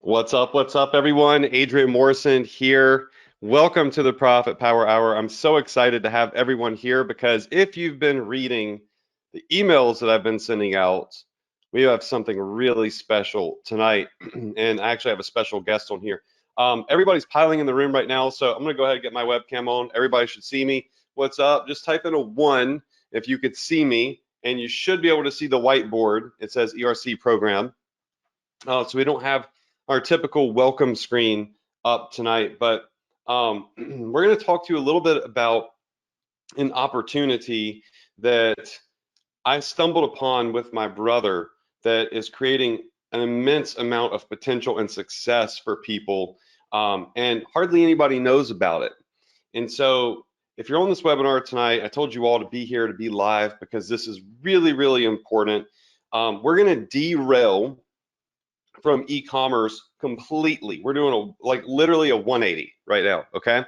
What's up, everyone? Adrian Morrison here. Welcome to the Profit Power Hour. I'm so excited to have everyone here because if you've been reading the emails that I've been sending out, we have something really special tonight. And I actually have a special guest on here. Everybody's piling in the room right now, so I'm going to go ahead and get my webcam on. Everybody should see me. What's up? Just type in a 1 if you could see me, and you should be able to see the whiteboard. It says ERC program. So we don't have our typical welcome screen up tonight, but we're going to talk to you a little bit about an opportunity that I stumbled upon with my brother that is creating an immense amount of potential and success for people, and hardly anybody knows about it. And so if you're on this webinar tonight, I told you all to be here, to be live, because this is really, really important. We're going to derail from e-commerce completely. We're doing like literally a 180 right now, okay?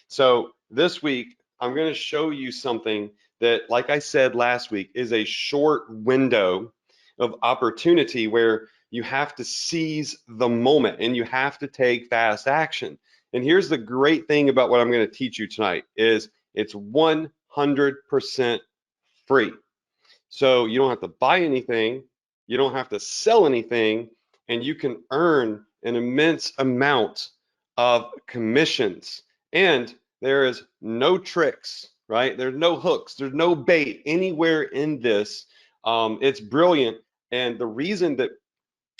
So this week, I'm going to show you something that, like I said last week, is a short window of opportunity where you have to seize the moment and you have to take fast action. And here's the great thing about what I'm going to teach you tonight is it's 100% free. So you don't have to buy anything, you don't have to sell anything, and you can earn an immense amount of commissions. And there is no tricks, right? There's no hooks, there's no bait anywhere in this. It's brilliant. And the reason that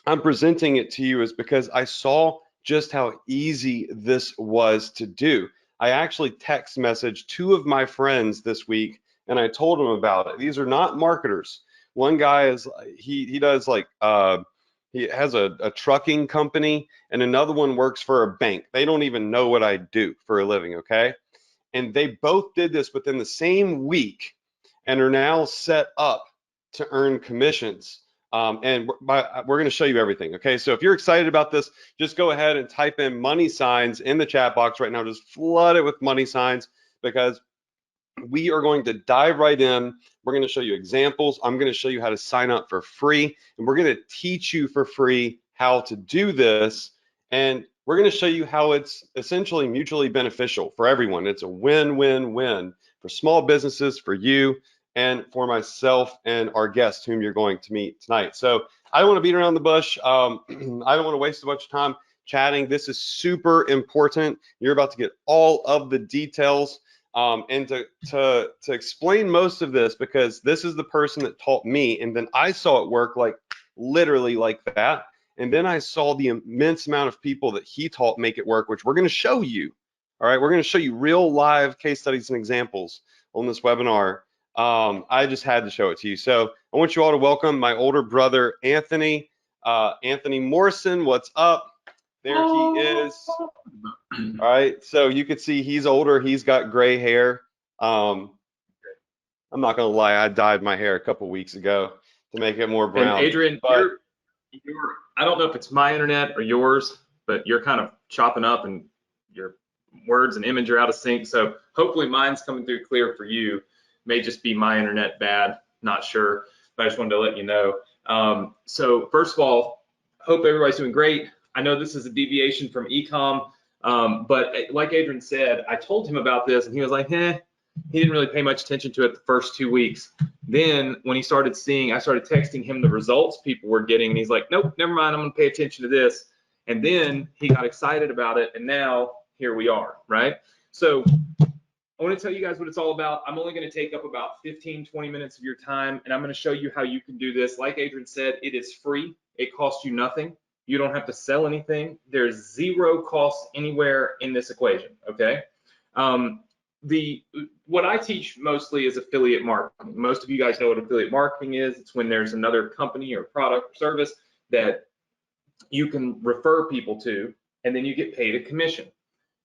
I'm presenting it to you is because I saw just how easy this was to do. I actually text messaged 2 of my friends this week and I told them about it. These are not marketers. One guy is he does like he has a trucking company and another one works for a bank. They don't even know what I do for a living, okay? And they both did this within the same week and are now set up to earn commissions. And we're going to show you everything. Okay, so if you're excited about this, just go ahead and type in money signs in the chat box right now. Just flood it with money signs because we are going to dive right in. We're going to show you examples. I'm going to show you how to sign up for free, and we're going to teach you for free how to do this. And we're going to show you how it's essentially mutually beneficial for everyone. It's a win-win-win for small businesses, for you, and for myself and our guest whom you're going to meet tonight. So I don't want to beat around the bush. I don't want to waste a bunch of time chatting. This is super important. You're about to get all of the details. And to explain most of this, because this is the person that taught me, and then I saw it work like literally like that. And then I saw the immense amount of people that he taught make it work, which we're going to show you. All right, we're going to show you real live case studies and examples on this webinar. I just had to show it to you. So I want you all to welcome my older brother, Anthony. Anthony Morrison, what's up? There he is. All right, so you can see he's older. He's got gray hair. I'm not gonna lie, I dyed my hair a couple weeks ago to make it more And brown. Adrian, But I don't know if it's my internet or yours, but you're kind of chopping up and your words and image are out of sync. So hopefully mine's coming through clear for you. May just be my internet bad, not sure, but I just wanted to let you know. So first of all, hope everybody's doing great. I know this is a deviation from ecom, but like Adrian said, I told him about this and he was like, he didn't really pay much attention to it the first 2 weeks. Then when he started seeing, I started texting him the results people were getting, and he's like, nope, never mind, I'm gonna pay attention to this. And then he got excited about it, and now here we are, right? So I want to tell you guys what it's all about. I'm only going to take up about 15, 20 minutes of your time, and I'm going to show you how you can do this. Like Adrian said, it is free. It costs you nothing. You don't have to sell anything. There's zero cost anywhere in this equation, okay? What I teach mostly is affiliate marketing. Most of you guys know what affiliate marketing is. It's when there's another company or product or service that you can refer people to, and then you get paid a commission.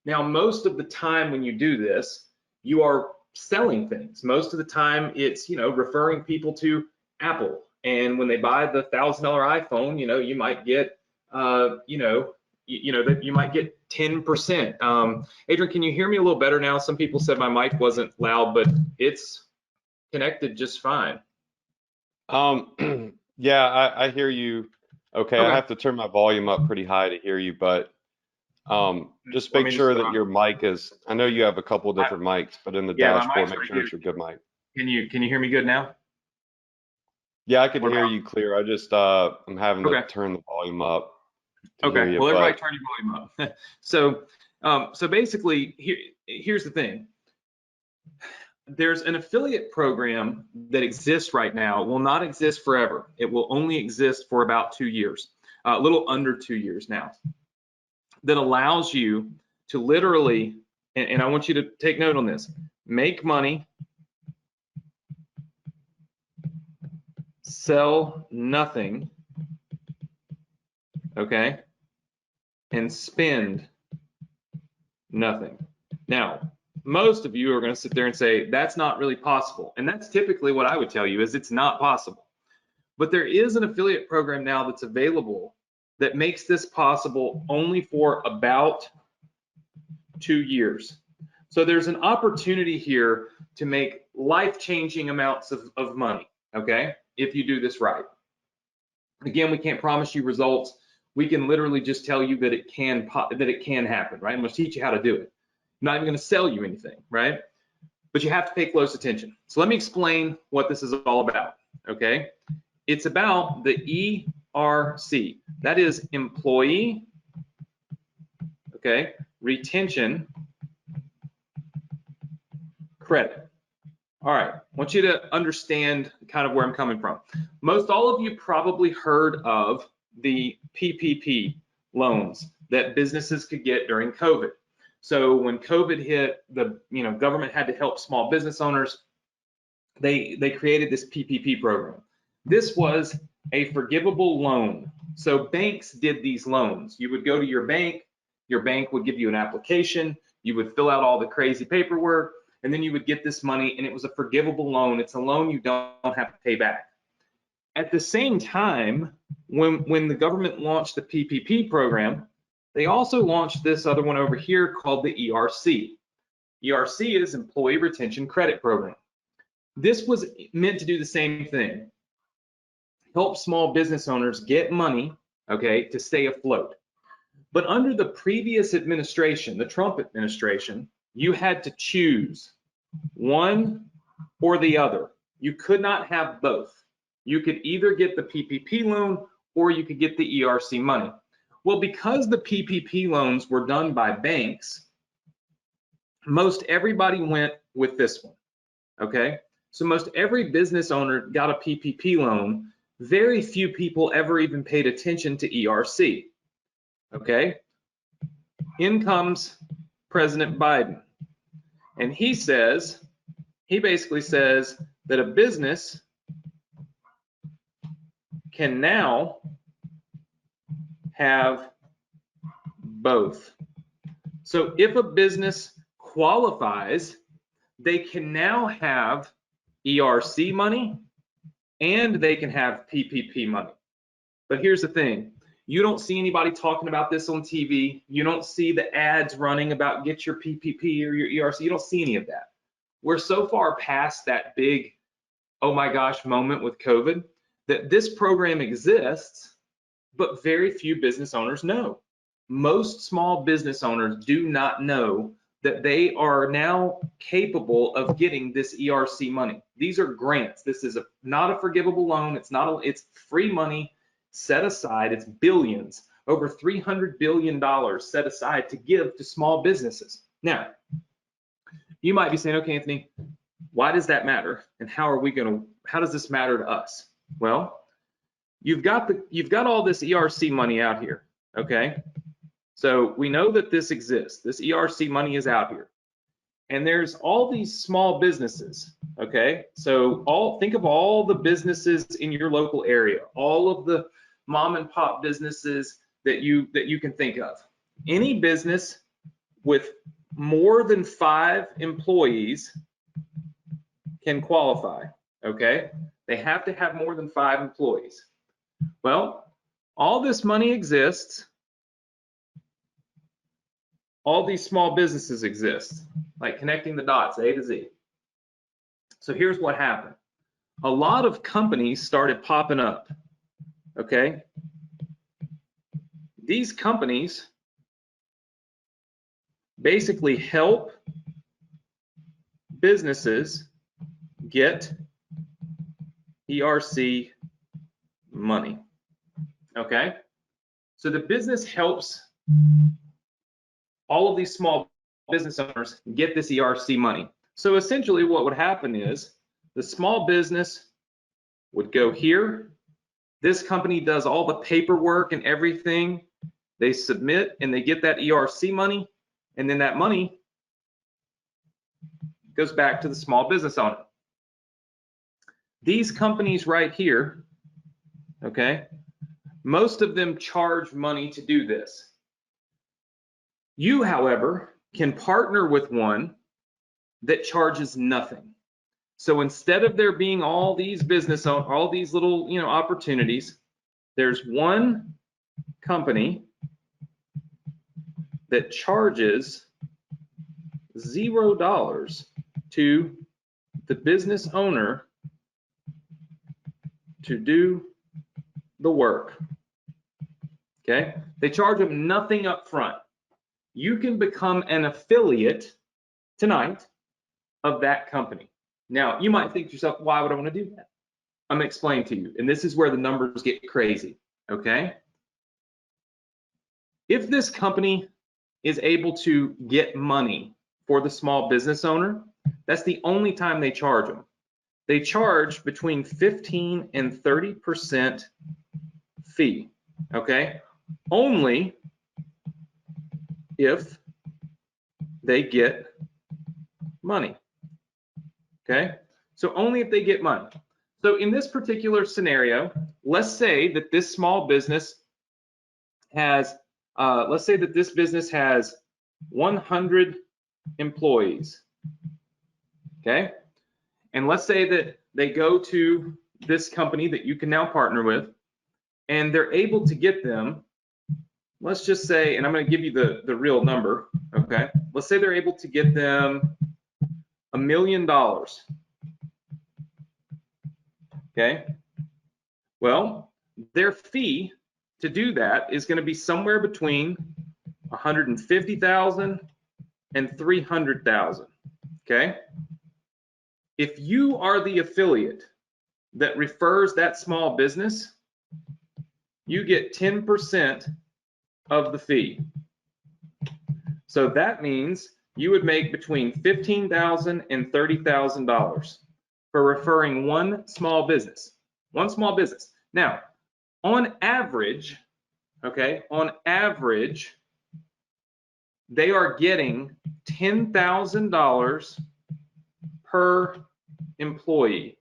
Now, most of the time when you do this, you are selling things. Most of the time it's, referring people to Apple. And when they buy the $1,000 iPhone, you might get, that you might get 10%. Adrian, can you hear me a little better now? Some people said my mic wasn't loud, but it's connected just fine. yeah, I hear you Okay, I Okay. have to turn my volume up pretty high to hear you, but just Let make me just, sure that your mic is, I know you have a couple of I, different mics, but in the yeah, my dashboard, mic's make right sure here. it's your good mic. Can you hear me good now? Yeah, I can What hear about? you clear. I just I'm having to Okay. turn the volume up to hear Okay. you, Well, everybody but turn your volume up. So basically, here's the thing. There's an affiliate program that exists right now. It will not exist forever. It will only exist for about 2 years, a little under 2 years now, that allows you to literally, and I want you to take note on this, make money, sell nothing, okay, and spend nothing. Now, most of you are going to sit there and say, that's not really possible. And that's typically what I would tell you is it's not possible. But there is an affiliate program now that's available that makes this possible only for about 2 years. So there's an opportunity here to make life-changing amounts of money, okay, if you do this right. Again, we can't promise you results. We can literally just tell you that it can happen, right? I'm going to teach you how to do it. I'm not even going to sell you anything, right? But you have to pay close attention. So let me explain what this is all about, okay? It's about the ERC. That is employee, okay, retention credit. All right, I want you to understand kind of where I'm coming from. Most all of you probably heard of the PPP loans that businesses could get during COVID. So when COVID hit, the government had to help small business owners. They created this PPP program. This was a forgivable loan. So banks did these loans. You would go to your bank would give you an application, you would fill out all the crazy paperwork, and then you would get this money, and it was a forgivable loan. It's a loan you don't have to pay back. At the same time, when the government launched the PPP program, they also launched this other one over here called the ERC. ERC is Employee Retention Credit Program. This was meant to do the same thing, help small business owners get money, okay, to stay afloat. But under the previous administration, the Trump administration, you had to choose one or the other. You could not have both. You could either get the PPP loan or you could get the ERC money. Well, because the PPP loans were done by banks, most everybody went with this one, okay? So most every business owner got a PPP loan. Very few people ever even paid attention to ERC, okay? In comes President Biden, and he basically says that a business can now have both. So if a business qualifies, they can now have ERC money and they can have PPP money. But here's the thing. You don't see anybody talking about this on TV. You don't see the ads running about get your PPP or your ERC. You don't see any of that. We're so far past that big, oh my gosh, moment with COVID that this program exists, but very few business owners know. Most small business owners do not know that they are now capable of getting this ERC money. These are grants. This is not a forgivable loan. It's free money set aside. It's billions, over $300 billion set aside to give to small businesses. Now, you might be saying, okay, Anthony, why does that matter? And how does this matter to us? Well, you've got all this ERC money out here, okay? So we know that this exists. This ERC money is out here. And there's all these small businesses, okay? So think of all the businesses in your local area, all of the mom and pop businesses that you can think of. Any business with more than 5 employees can qualify, okay? They have to have more than 5 employees. Well, all this money exists. All these small businesses exist, like connecting the dots, A to Z. So here's what happened. A lot of companies started popping up, okay? these companies basically help businesses get ERC money. Okay, so the business helps all of these small business owners get this ERC money. So essentially what would happen is the small business would go here. This company does all the paperwork and everything. They submit and they get that ERC money, and then that money goes back to the small business owner. These companies right here, okay, most of them charge money to do this. You, however, can partner with one that charges nothing. So instead of there being all these all these little, opportunities, there's one company that charges $0 to the business owner to do the work. Okay? They charge them nothing up front. You can become an affiliate tonight of that company. Now, you might think to yourself, why would I want to do that? I'm going to explain to you, and this is where the numbers get crazy, okay? If this company is able to get money for the small business owner, that's the only time they charge them. They charge between 15 and 30% fee, okay? Only if they get money, okay? So only if they get money. So in this particular scenario, let's say that this small business has, let's say that this business has 100 employees, okay? And let's say that they go to this company that you can now partner with, and they're able to get them, let's just say, and I'm going to give you the real number, okay? Let's say they're able to get them $1 million, okay? Well, their fee to do that is going to be somewhere between $150,000 and $300,000, okay? If you are the affiliate that refers that small business, you get 10% of the fee. So that means you would make between $15,000 and $30,000 for referring one small business. One small business. Now, on average, okay, on average, they are getting $10,000 per employee.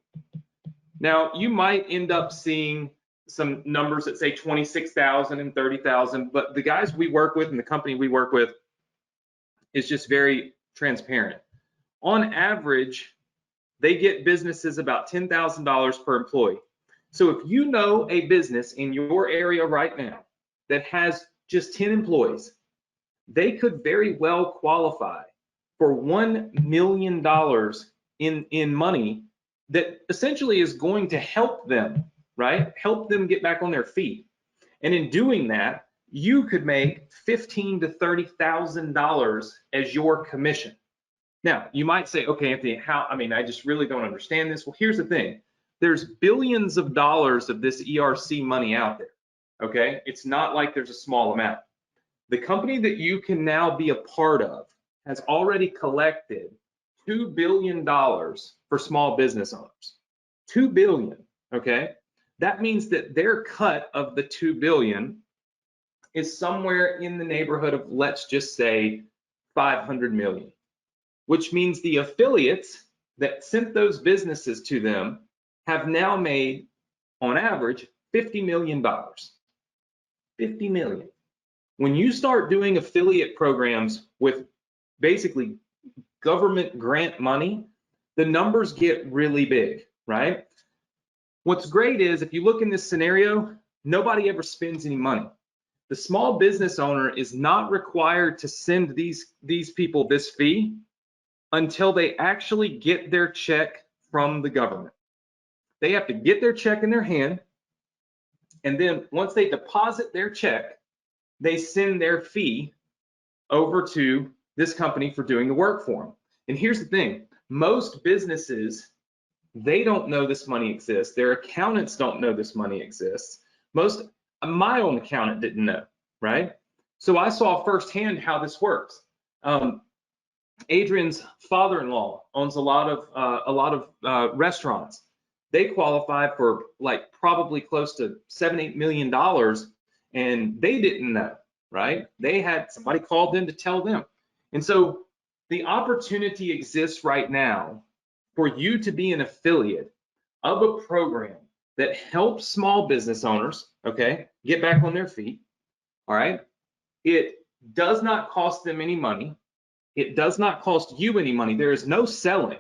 Now, you might end up seeing some numbers that say 26,000 and 30,000, but the guys we work with and the company we work with is just very transparent. On average, they get businesses about $10,000 per employee. So if you know a business in your area right now that has just 10 employees, they could very well qualify for $1 million in money that essentially is going to help them, right? Help them get back on their feet. And in doing that, you could make $15,000 to $30,000 as your commission. Now, you might say, okay, Anthony, how? I mean, I just really don't understand this. Well, here's the thing. There's billions of dollars of this ERC money out there, okay? It's not like there's a small amount. The company that you can now be a part of has already collected $2 billion for small business owners. $2 billion, okay? That means that their cut of the $2 billion is somewhere in the neighborhood of, let's just say, 500 million, which means the affiliates that sent those businesses to them have now made, on average, $50 million. 50 million. When you start doing affiliate programs with basically government grant money, the numbers get really big, right? What's great is if you look in this scenario, nobody ever spends any money. The small business owner is not required to send these people this fee until they actually get their check from the government. They have to get their check in their hand, and then once they deposit their check, they send their fee over to this company for doing the work for them. And here's the thing, most businesses, they don't know this money exists. Their accountants don't know this money exists. My own accountant didn't know, right? So I saw firsthand how this works. Adrian's father-in-law owns a lot of restaurants. They qualify for like probably close to $7-8 million, and they didn't know, right? They had somebody called them to tell them. And so the opportunity exists right now for you to be an affiliate of a program that helps small business owners, okay, get back on their feet, all right? It does not cost them any money. It does not cost you any money. There is no selling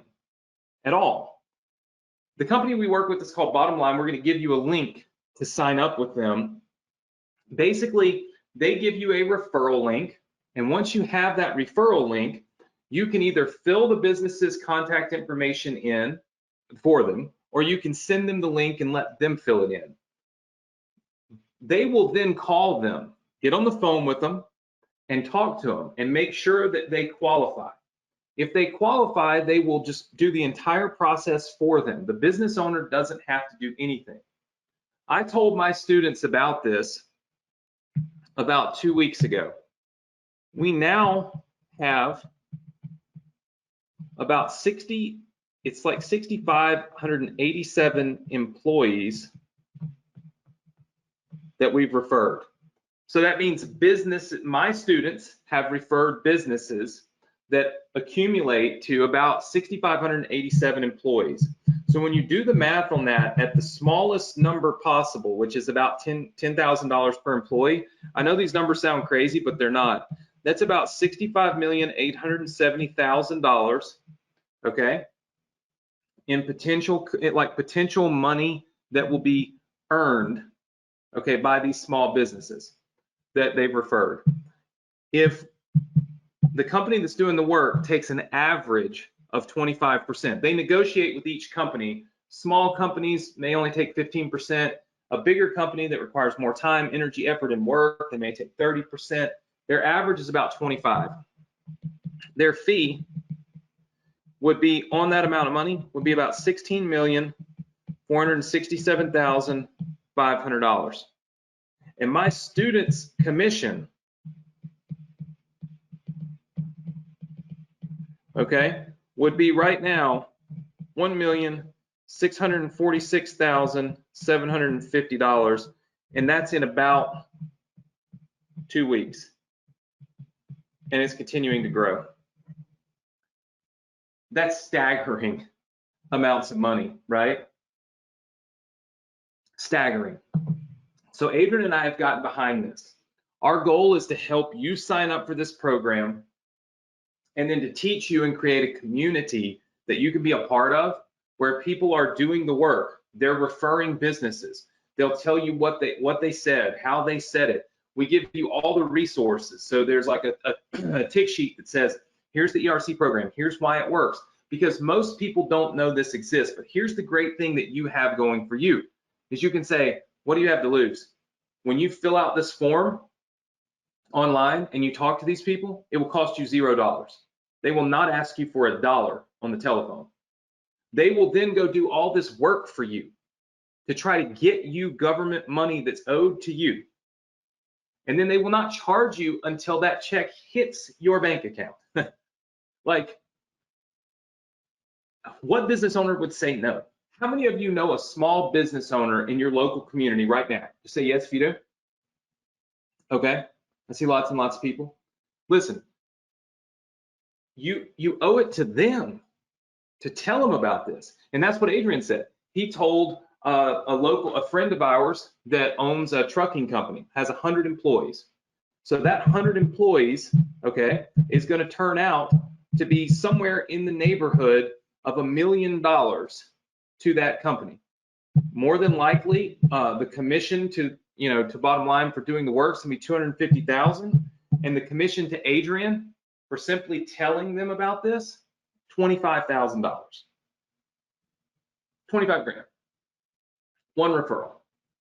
at all. The company we work with is called Bottom Line. We're going to give you a link to sign up with them. Basically, they give you a referral link, and once you have that referral link, you can either fill the business's contact information in for them, or you can send them the link and let them fill it in. They will then call them, get on the phone with them, and talk to them and make sure that they qualify. If they qualify, they will just do the entire process for them. The business owner doesn't have to do anything. I told my students about this about 2 weeks ago. We now have about 6,587 employees that we've referred. So that means my students have referred businesses that accumulate to about 6,587 employees. So when you do the math on that at the smallest number possible, which is about $10,000 per employee, I know these numbers sound crazy, but they're not. That's about $65,870,000, okay, in potential money that will be earned, okay, by these small businesses that they've referred. If the company that's doing the work takes an average of 25%, they negotiate with each company. Small companies may only take 15%. A bigger company that requires more time, energy, effort, and work, they may take 30%. Their average is about 25. Their fee would be on that amount of money would be about $16,467,500. And my students' commission, okay, would be right now $1,646,750, and that's in about 2 weeks, and it's continuing to grow. That's staggering amounts of money, right? Staggering. So Adrian and I have gotten behind this. Our goal is to help you sign up for this program and then to teach you and create a community that you can be a part of where people are doing the work. They're referring businesses. They'll tell you what they said, how they said it. We give you all the resources. So there's like a tick sheet that says, here's the ERC program, here's why it works. Because most people don't know this exists, but here's the great thing that you have going for you, is you can say, what do you have to lose? When you fill out this form online and you talk to these people, it will cost you $0. They will not ask you for $1 on the telephone. They will then go do all this work for you to try to get you government money that's owed to you. And then they will not charge you until that check hits your bank account. Like, what business owner would say no? How many of you know a small business owner in your local community right now? Just say yes if you do. Okay, I see lots and lots of people. Listen, you owe it to them to tell them about this. And that's what Adrian said. He told a friend of ours that owns a trucking company, has 100 employees. So that 100 employees, okay, is going to turn out to be somewhere in the neighborhood of $1 million to that company. More than likely, the commission to Bottom Line for doing the work is going to be $250,000, and the commission to Adrian for simply telling them about this, $25,000. 25 grand. One referral.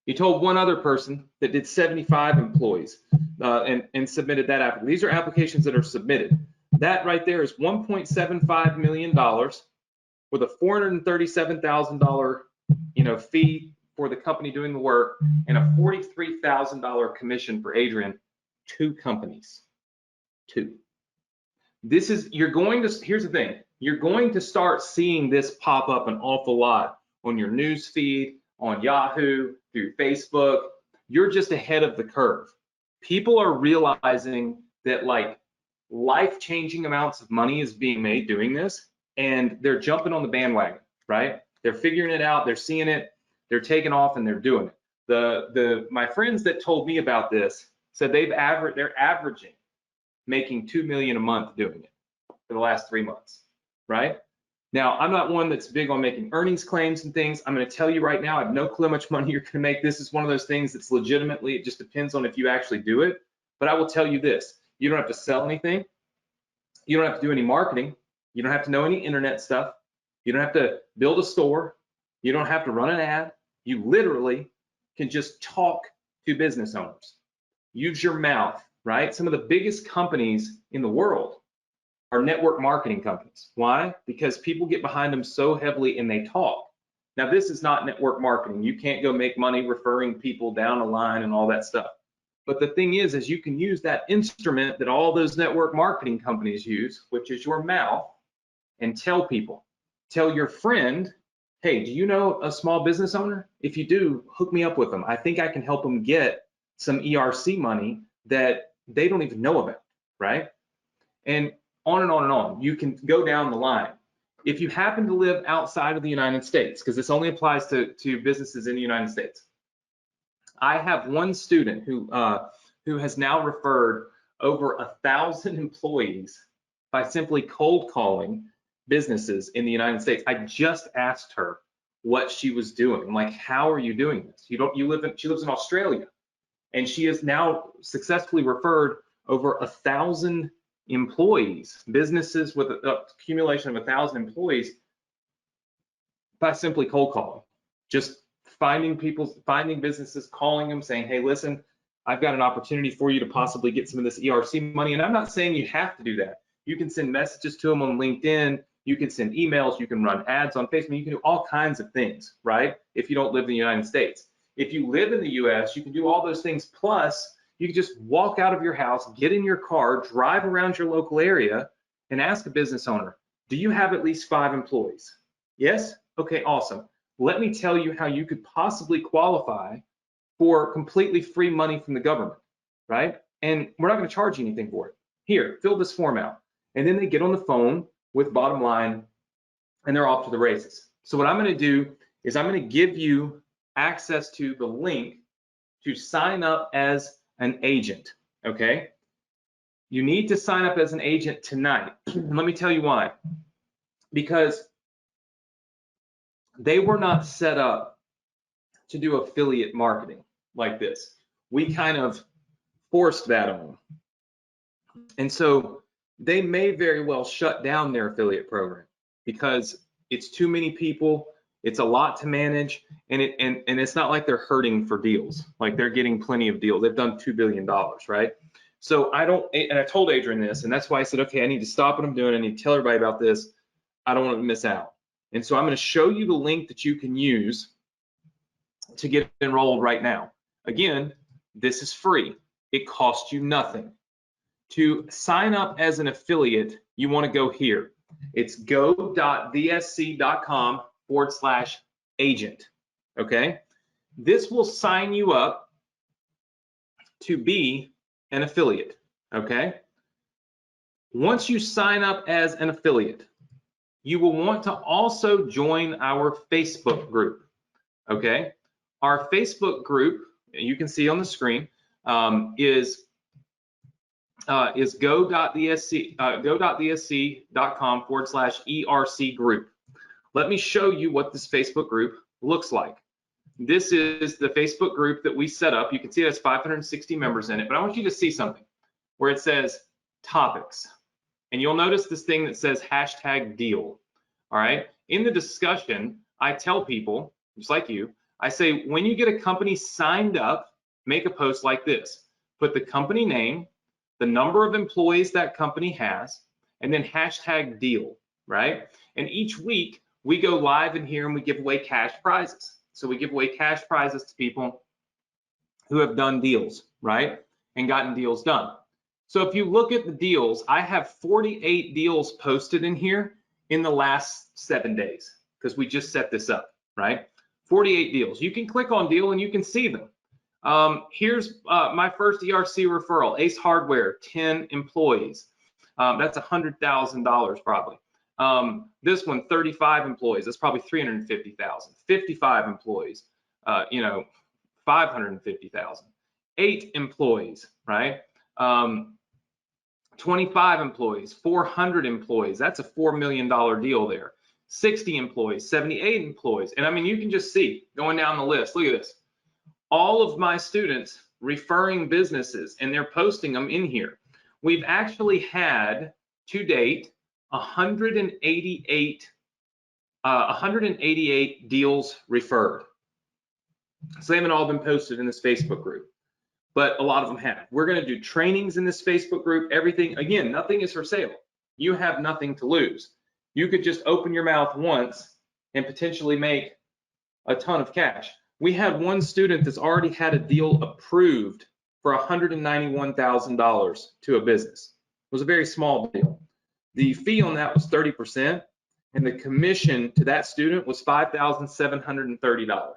You told one other person that did 75 employees and submitted that application. These are applications that are submitted. That right there is $1.75 million with a $437,000 fee for the company doing the work and a $43,000 commission for Adrian. 2 companies. 2. Here's the thing. You're going to start seeing this pop up an awful lot on your news feed, on Yahoo, through Facebook. You're just ahead of the curve. People are realizing that like life-changing amounts of money is being made doing this, and they're jumping on the bandwagon, right? They're figuring it out, they're seeing it, they're taking off, and they're doing it. My friends that told me about this said they're averaging making $2 million a month doing it for the last 3 months, right? Now, I'm not one that's big on making earnings claims and things. I'm going to tell you right now, I have no clue how much money you're going to make. This is one of those things that's legitimately, it just depends on if you actually do it. But I will tell you this, you don't have to sell anything. You don't have to do any marketing. You don't have to know any internet stuff. You don't have to build a store. You don't have to run an ad. You literally can just talk to business owners. Use your mouth, right? Some of the biggest companies in the world are network marketing companies. Why? Because people get behind them so heavily and they talk. Now, this is not network marketing. You can't go make money referring people down a line and all that stuff. But the thing is you can use that instrument that all those network marketing companies use, which is your mouth, and tell people. Tell your friend, hey, do you know a small business owner? If you do, hook me up with them. I think I can help them get some ERC money that they don't even know about, right? And on and on and on. You can go down the line. If you happen to live outside of the United States, because this only applies to businesses in the United States, I have one student who has now referred over 1,000 employees by simply cold calling businesses in the United States. I just asked her what she was doing. I'm like, how are you doing this? She lives in Australia, and she has now successfully referred over 1,000 employees, businesses with an accumulation of 1,000 employees by simply cold calling. Just finding businesses, calling them, saying, hey, listen, I've got an opportunity for you to possibly get some of this ERC money. And I'm not saying you have to do that. You can send messages to them on LinkedIn. You can send emails. You can run ads on Facebook. You can do all kinds of things, right? If you don't live in the United States. If you live in the US, you can do all those things. Plus, you can just walk out of your house, get in your car, drive around your local area, and ask a business owner, do you have at least 5 employees? Yes? Okay, awesome. Let me tell you how you could possibly qualify for completely free money from the government, right? And we're not going to charge you anything for it. Here, fill this form out. And then they get on the phone with Bottom Line, and they're off to the races. So what I'm going to do is I'm going to give you access to the link to sign up as an agent, okay? You need to sign up as an agent tonight. And let me tell you why. Because they were not set up to do affiliate marketing like this. We kind of forced that on them. And so they may very well shut down their affiliate program because it's too many people, it's a lot to manage, and it's not like they're hurting for deals. Like they're getting plenty of deals. They've done $2 billion, right? So and I told Adrian this, and that's why I said, okay, I need to stop what I'm doing. I need to tell everybody about this. I don't want to miss out. And so I'm going to show you the link that you can use to get enrolled right now. Again, this is free. It costs you nothing. To sign up as an affiliate, you want to go here. It's go.vsc.com/agent. Okay? This will sign you up to be an affiliate. Okay? Once you sign up as an affiliate, you will want to also join our Facebook group. Okay? Our Facebook group, you can see on the screen, is go.vsc.com/ERC group. Let me show you what this Facebook group looks like. This is the Facebook group that we set up. You can see it has 560 members in it, but I want you to see something where it says topics. And you'll notice this thing that says #deal. All right. In the discussion, I tell people, just like you, I say, when you get a company signed up, make a post like this. Put the company name, the number of employees that company has, and then hashtag deal, right? And each week we go live in here and we give away cash prizes. So we give away cash prizes to people who have done deals, right? And gotten deals done. So if you look at the deals, I have 48 deals posted in here in the last 7 days because we just set this up, right? 48 deals. You can click on deal and you can see them. Here's my first ERC referral, Ace Hardware, 10 employees. That's $100,000 probably. This one, 35 employees. That's probably 350,000. 55 employees, you know, 550,000. 8 employees, right? 25 employees, 400 employees. That's a $4 million deal there. 60 employees, 78 employees. And I mean, you can just see going down the list. Look at this. All of my students referring businesses, and they're posting them in here. We've actually had to date 188 deals referred. So they haven't all been posted in this Facebook group, but a lot of them have. We're going to do trainings in this Facebook group, everything. Again, nothing is for sale. You have nothing to lose. You could just open your mouth once and potentially make a ton of cash. We had one student that's already had a deal approved for $191,000 to a business. It was a very small deal. The fee on that was 30%, and the commission to that student was $5,730.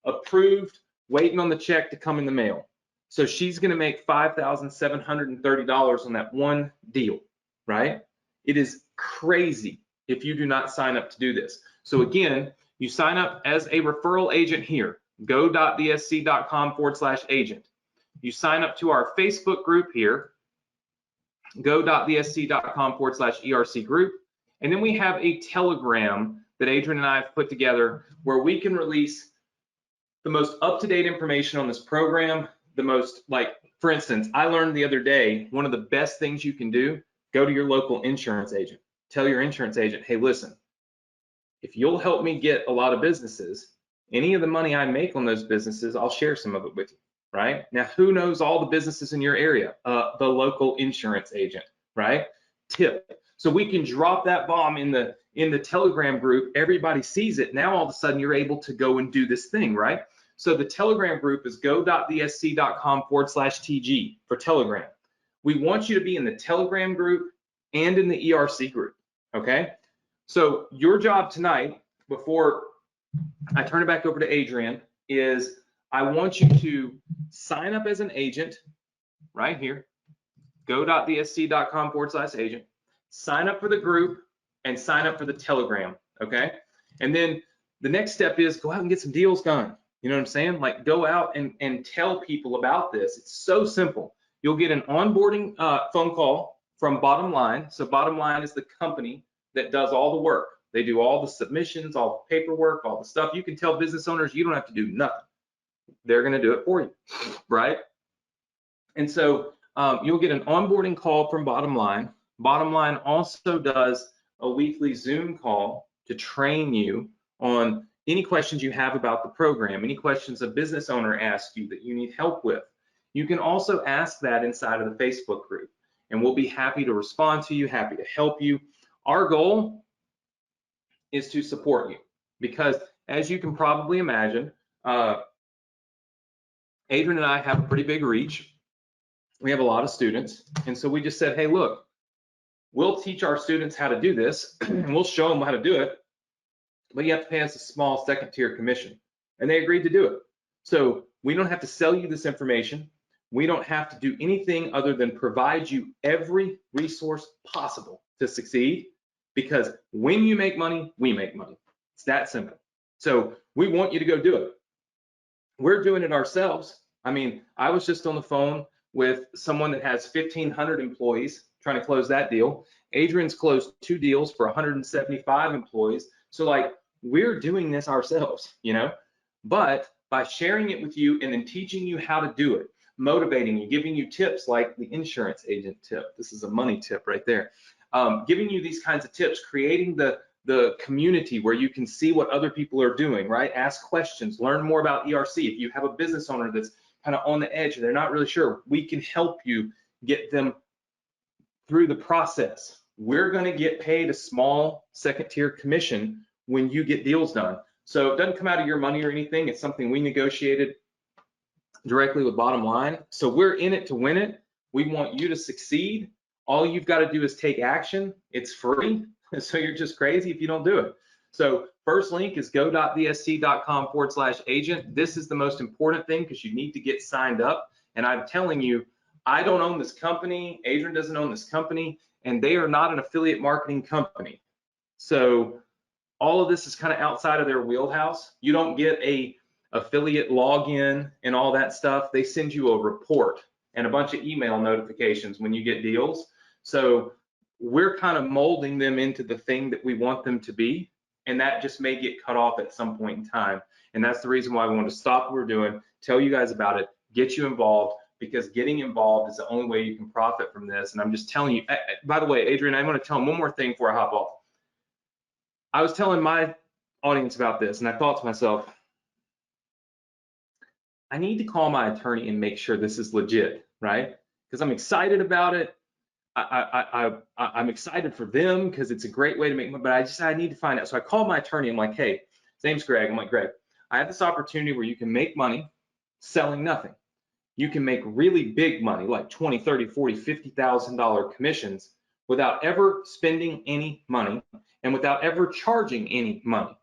Approved, waiting on the check to come in the mail. So she's going to make $5,730 on that one deal, right? It is crazy if you do not sign up to do this. So again, you sign up as a referral agent here, go.thesc.com/agent. You sign up to our Facebook group here, go.thesc.com/ERC group. And then we have a Telegram that Adrian and I have put together where we can release the most up-to-date information on this program. The most, like, for instance, I learned the other day, one of the best things you can do, go to your local insurance agent. Tell your insurance agent, hey, listen, if you'll help me get a lot of businesses, any of the money I make on those businesses, I'll share some of it with you, right? Now, who knows all the businesses in your area? The local insurance agent, right? Tip. So we can drop that bomb in the Telegram group. Everybody sees it. Now, all of a sudden, you're able to go and do this thing, right? So the Telegram group is go.thesc.com/TG for Telegram. We want you to be in the Telegram group and in the ERC group, okay? So your job tonight, before I turn it back over to Adrian, is I want you to sign up as an agent right here, go.thesc.com/agent, sign up for the group and sign up for the Telegram, okay? And then the next step is go out and get some deals done. You know what I'm saying? Like, go out and tell people about this. It's so simple. You'll get an onboarding phone call from Bottom Line. So Bottom Line is the company that does all the work. They do all the submissions, all the paperwork, all the stuff. You can tell business owners you don't have to do nothing. They're going to do it for you, right? And so you'll get an onboarding call from Bottom Line. Bottom Line also does a weekly Zoom call to train you on any questions you have about the program, any questions a business owner asks you that you need help with. You can also ask that inside of the Facebook group, and we'll be happy to respond to you, happy to help you. Our goal is to support you because, as you can probably imagine, Adrian and I have a pretty big reach. We have a lot of students, and so we just said, hey, look, we'll teach our students how to do this, and we'll show them how to do it, but you have to pay us a small second-tier commission. And they agreed to do it. So we don't have to sell you this information. We don't have to do anything other than provide you every resource possible to succeed, because when you make money, we make money. It's that simple. So we want you to go do it. We're doing it ourselves. I mean, I was just on the phone with someone that has 1,500 employees trying to close that deal. Adrian's closed 2 deals for 175 employees. So, like, we're doing this ourselves, you know, but by sharing it with you and then teaching you how to do it, motivating you, giving you tips like the insurance agent tip. This is a money tip right there. Giving you these kinds of tips, creating the the community where you can see what other people are doing, right? Ask questions, learn more about ERC. If you have a business owner that's kind of on the edge, they're not really sure, we can help you get them through the process. We're going to get paid a small second tier commission when you get deals done. So it doesn't come out of your money or anything. It's something we negotiated directly with Bottom Line. So we're in it to win it. We want you to succeed. All you've got to do is take action. It's free. So you're just crazy if you don't do it. So first link is go.vsc.com/agent. This is the most important thing because you need to get signed up. And I'm telling you, I don't own this company. Adrian doesn't own this company, and they are not an affiliate marketing company. So all of this is kind of outside of their wheelhouse. You don't get a affiliate login and all that stuff. They send you a report and a bunch of email notifications when you get deals. So we're kind of molding them into the thing that we want them to be, and that just may get cut off at some point in time. And that's the reason why we want to stop what we're doing, tell you guys about it, get you involved, because getting involved is the only way you can profit from this. And I'm just telling you, by the way, Adrian, I'm going to tell him one more thing before I hop off. I was telling my audience about this, and I thought to myself, I need to call my attorney and make sure this is legit, right? Because I'm excited about it. I'm excited for them because it's a great way to make money, but I need to find out. So I called my attorney. I'm like, hey, his name's Greg. I'm like, Greg, I have this opportunity where you can make money selling nothing. You can make really big money, like 20, 30, 40, $50,000 commissions without ever spending any money and without ever charging any money.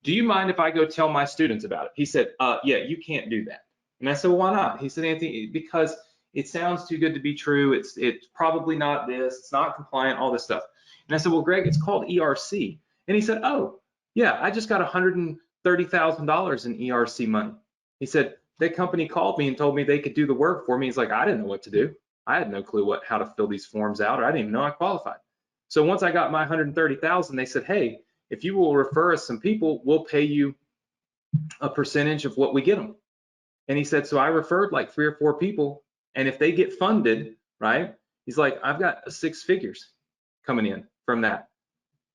Do you mind if I go tell my students about it? He said, yeah, you can't do that. And I said, well, why not? He said, Anthony, because it sounds too good to be true. It's probably not this. It's not compliant, all this stuff. And I said, well, Greg, it's called ERC. And he said, oh, yeah, I just got $130,000 in ERC money. He said, that company called me and told me they could do the work for me. He's like, I didn't know what to do. I had no clue how to fill these forms out, or I didn't even know I qualified. So once I got my 130,000, they said, hey, if you will refer us some people, we'll pay you a percentage of what we get them. And he said, so I referred like 3 or 4 people, and if they get funded, right? He's like, I've got 6 figures coming in from that.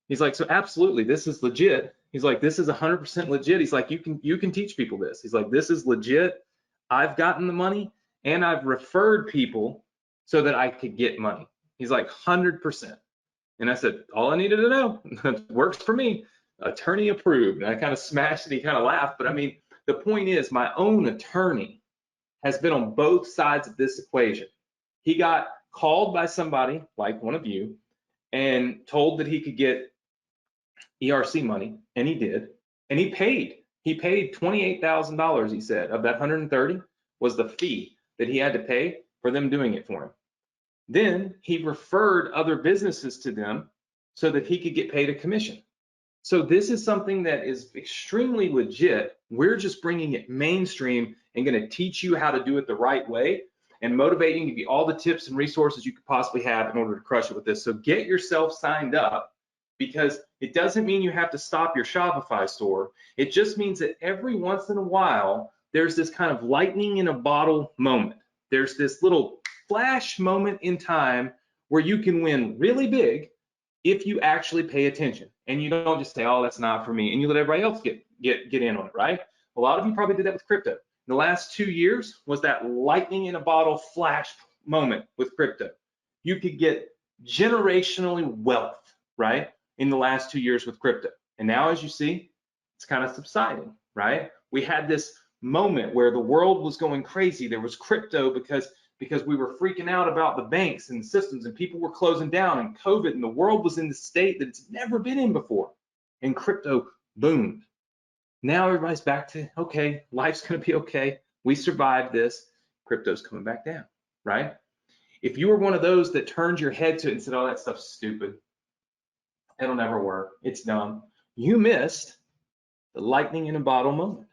He's like, so absolutely, this is legit. He's like, this is 100% legit. He's like, you can teach people this. He's like, this is legit. I've gotten the money and I've referred people so that I could get money. He's like, 100%. And I said, all I needed to know, works for me. Attorney approved. And I kind of smashed it. He kind of laughed. But I mean, the point is, my own attorney has been on both sides of this equation. He got called by somebody like one of you and told that he could get ERC money, and he did, and he paid. He paid $28,000, he said, of that 130 was the fee that he had to pay for them doing it for him. Then he referred other businesses to them so that he could get paid a commission. So this is something that is extremely legit. We're just bringing it mainstream and going to teach you how to do it the right way and motivating you to get all the tips and resources you could possibly have in order to crush it with this. So get yourself signed up, because it doesn't mean you have to stop your Shopify store. It just means that every once in a while, there's this kind of lightning in a bottle moment. There's this little flash moment in time where you can win really big if you actually pay attention and you don't just say, oh, that's not for me, and you let everybody else get in on it, right? A lot of you probably did that with crypto. The last 2 years was that lightning in a bottle flash moment with crypto. You could get generationally wealth, right, in the last 2 years with crypto. And now, as you see, it's kind of subsiding, right? We had this moment where the world was going crazy. There was crypto because we were freaking out about the banks and systems, and people were closing down, and COVID, and the world was in the state that it's never been in before. And crypto boomed. Now everybody's back to, okay, life's going to be okay. We survived this. Crypto's coming back down, right? If you were one of those that turned your head to it and said, oh, that stuff's stupid, it'll never work, it's dumb, you missed the lightning in a bottle moment.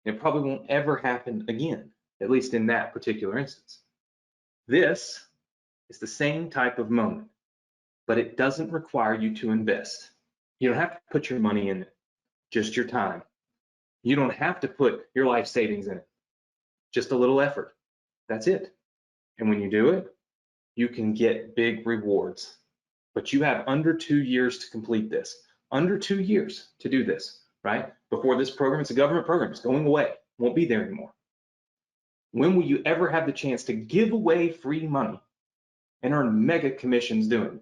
It probably won't ever happen again, at least in that particular instance. This is the same type of moment, but it doesn't require you to invest. You don't have to put your money in it, just your time. You don't have to put your life savings in it, just a little effort. That's it. And when you do it, you can get big rewards. But you have under 2 years to complete this. under 2 years to do this, right? Before this program, it's a government program, it's going away, won't be there anymore. When will you ever have the chance to give away free money and earn mega commissions doing it?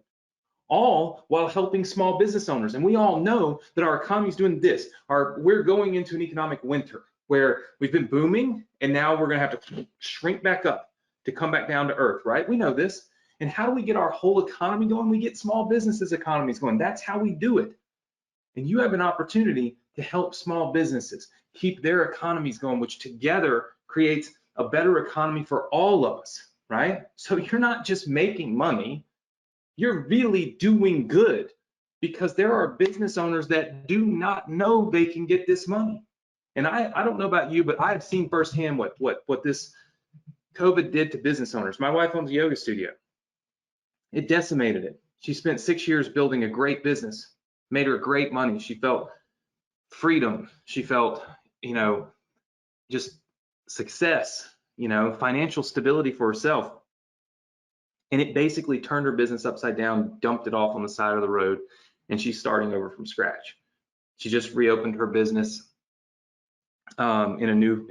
All while helping small business owners. And we all know that our economy is doing this. We're going into an economic winter where we've been booming and now we're going to have to shrink back up to come back down to earth, right? We know this. And how do we get our whole economy going? We get small businesses economies going. That's how we do it. And you have an opportunity to help small businesses keep their economies going, which together creates a better economy for all of us, right? So you're not just making money, you're really doing good, because there are business owners that do not know they can get this money. And I don't know about you, but I've seen firsthand what this COVID did to business owners. My wife owns a yoga studio. It decimated it. She spent 6 years building a great business, made her great money. She felt freedom. She felt, just success, financial stability for herself. And it basically turned her business upside down, dumped it off on the side of the road, and she's starting over from scratch. She just reopened her business in a new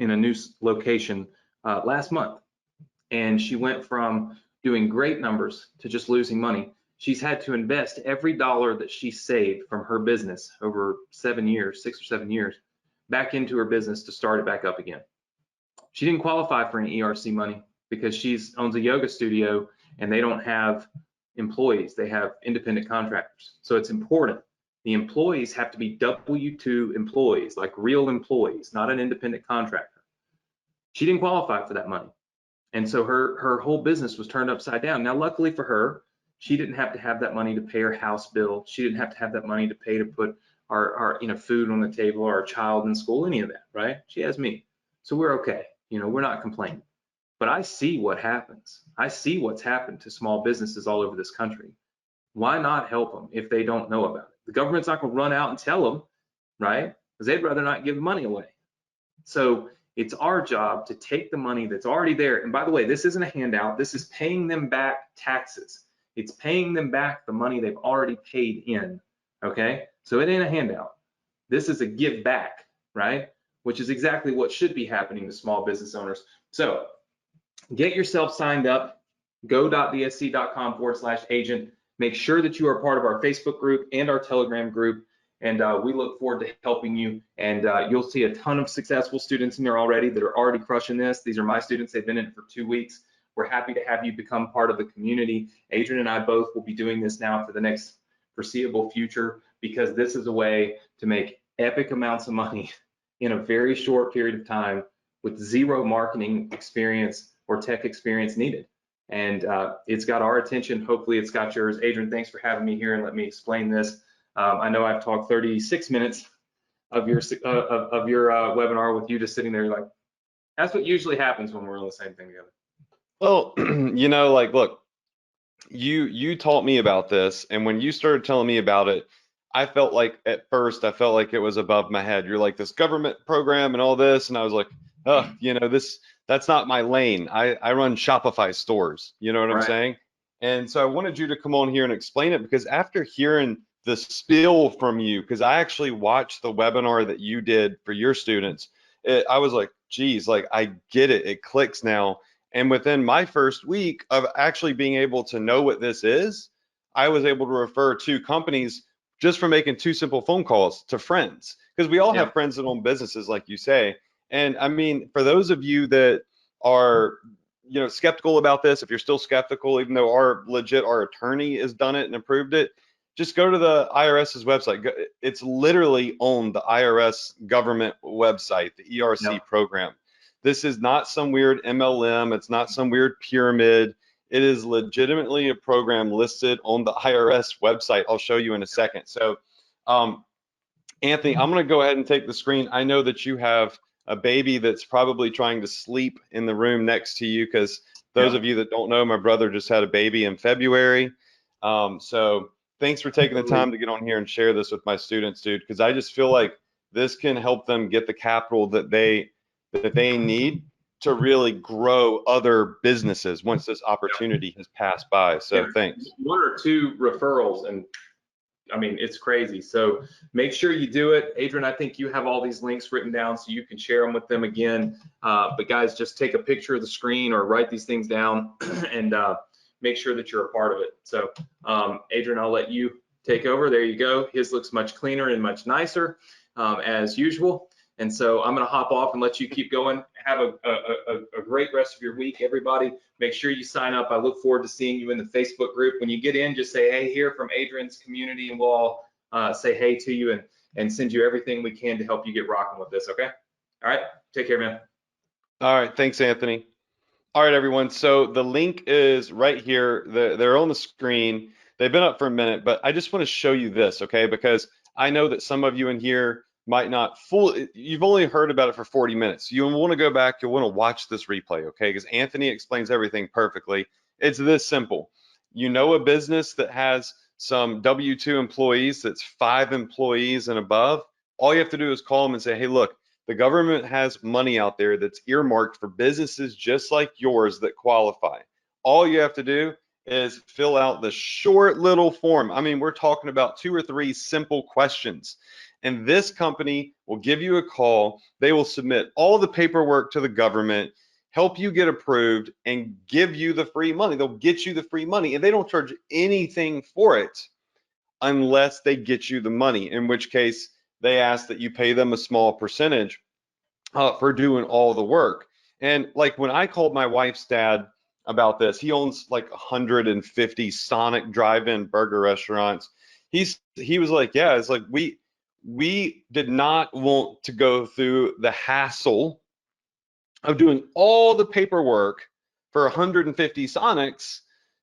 location last month, and she went from doing great numbers to just losing money. She's had to invest every dollar that she saved from her business over 7 years, 6 or 7 years, back into her business to start it back up again. She didn't qualify for any ERC money because she owns a yoga studio and they don't have employees, they have independent contractors. So it's important. The employees have to be W-2 employees, like real employees, not an independent contractor. She didn't qualify for that money. And so her whole business was turned upside down. Now, luckily for her, she didn't have to have that money to pay her house bill. She didn't have to have that money to pay to put our food on the table, or our child in school, any of that, right? She has me. So we're okay. We're not complaining. But I see what happens. I see what's happened to small businesses all over this country. Why not help them if they don't know about it? The government's not going to run out and tell them, right? Because they'd rather not give money away. So it's our job to take the money that's already there. And by the way, this isn't a handout. This is paying them back taxes. It's paying them back the money they've already paid in, okay? So it ain't a handout. This is a give back, right? Which is exactly what should be happening to small business owners. So get yourself signed up, go.bsc.com/agent. Make sure that you are part of our Facebook group and our Telegram group. And we look forward to helping you. And you'll see a ton of successful students in there already that are already crushing this. These are my students. They've been in it for 2 weeks. We're happy to have you become part of the community. Adrian and I both will be doing this now for the next foreseeable future, because this is a way to make epic amounts of money in a very short period of time with zero marketing experience or tech experience needed. And it's got our attention. Hopefully it's got yours. Adrian, thanks for having me here and let me explain this. I know I've talked 36 minutes of your webinar with you just sitting there like, that's what usually happens when we're on the same thing together. Well, look, you taught me about this, and when you started telling me about it, I felt like at first it was above my head. You're like, this government program and all this, and I was like, oh, that's not my lane. I run Shopify stores, you know what I'm saying? And so I wanted you to come on here and explain it, because after hearing the spiel from you, because I actually watched the webinar that you did for your students, I was like, geez, like I get it. It clicks now. And within my first week of actually being able to know what this is, I was able to refer 2 companies just from making 2 simple phone calls to friends, because we all have friends that own businesses, like you say. And I mean, for those of you that are, skeptical about this, if you're still skeptical, even though our attorney has done it and approved it, just go to the IRS's website. It's literally on the IRS government website, the ERC program. This is not some weird MLM. It's not some weird pyramid. It is legitimately a program listed on the IRS website. I'll show you in a second. So, Anthony, I'm going to go ahead and take the screen. I know that you have a baby that's probably trying to sleep in the room next to you, because those of you that don't know, my brother just had a baby in February. So thanks for taking the time to get on here and share this with my students, dude, because I just feel like this can help them get the capital that they need to really grow other businesses once this opportunity has passed by. So thanks. 1 or 2 referrals, and I mean, it's crazy. So make sure you do it. Adrian, I think you have all these links written down so you can share them with them again. But guys, just take a picture of the screen or write these things down and make sure that you're a part of it. So Adrian, I'll let you take over. There you go. His looks much cleaner and much nicer as usual. And so I'm going to hop off and let you keep going. Have a great rest of your week, everybody. Make sure you sign up. I look forward to seeing you in the Facebook group. When you get in, just say, hey, here from Adrian's community, and we'll all say hey to you and send you everything we can to help you get rocking with this, okay? All right, take care, man. All right, thanks, Anthony. All right, everyone. So the link is right here. They're on the screen. They've been up for a minute, but I just want to show you this, okay? Because I know that some of you in here might not you've only heard about it for 40 minutes. You want to go back, you'll want to watch this replay, okay? Because Anthony explains everything perfectly. It's this simple. You know a business that has some W-2 employees that's 5 employees and above, all you have to do is call them and say, hey, look, the government has money out there that's earmarked for businesses just like yours that qualify. All you have to do is fill out the short little form. I mean, we're talking about 2 or 3 simple questions. And this company will give you a call. They will submit all the paperwork to the government, help you get approved, and give you the free money. They'll get you the free money, and they don't charge anything for it unless they get you the money, in which case they ask that you pay them a small percentage for doing all the work. And like when I called my wife's dad about this, he owns like 150 Sonic drive-in burger restaurants. He was like, yeah, it's like we did not want to go through the hassle of doing all the paperwork for 150 Sonics,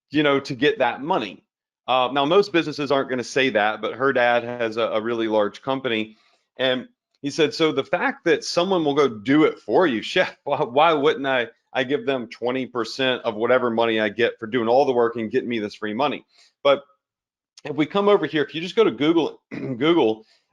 you know, to get that money. Now, most businesses aren't going to say that, but her dad has a really large company. And he said, so the fact that someone will go do it for you, chef, why wouldn't I give them 20% of whatever money I get for doing all the work and getting me this free money? But if we come over here, if you just go to Google,